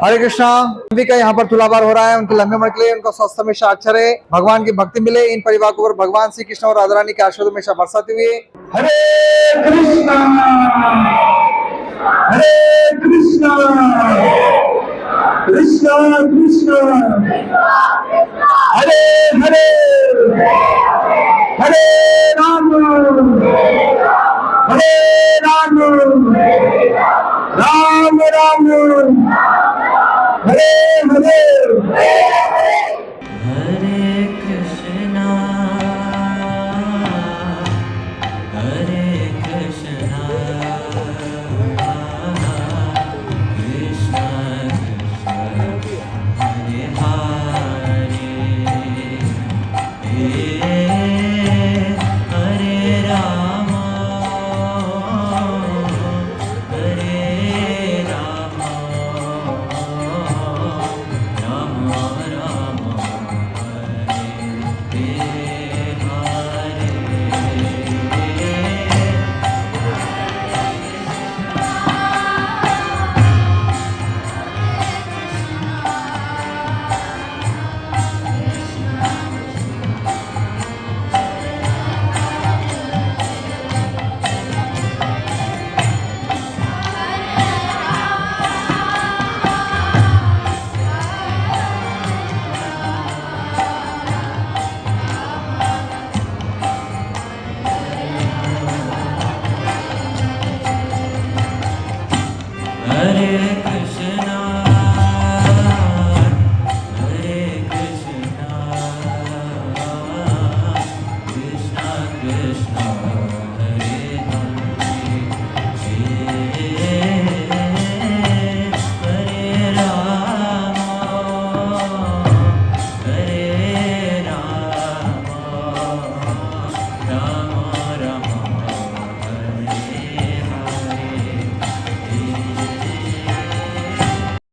हरे कृष्णा। सभी का यहाँ पर तुलाभार हो रहा है, उनके लंबे उम्र के लिए, उनका स्वास्थ्य हमेशा अच्छा रहे, भगवान की भक्ति मिले, इन परिवारों पर भगवान श्री कृष्ण और राधा रानी के आशीर्वाद हमेशा बरसाते हुए। हरे कृष्णा हरे कृष्णा कृष्णा कृष्णा हरे हरे हरे राम हरे राम राम राम हरे हरे। हरे कृष्णा हरे कृष्णा कृष्णा कृष्णा हरे हरे राम हरे राम राम राम हरे हरे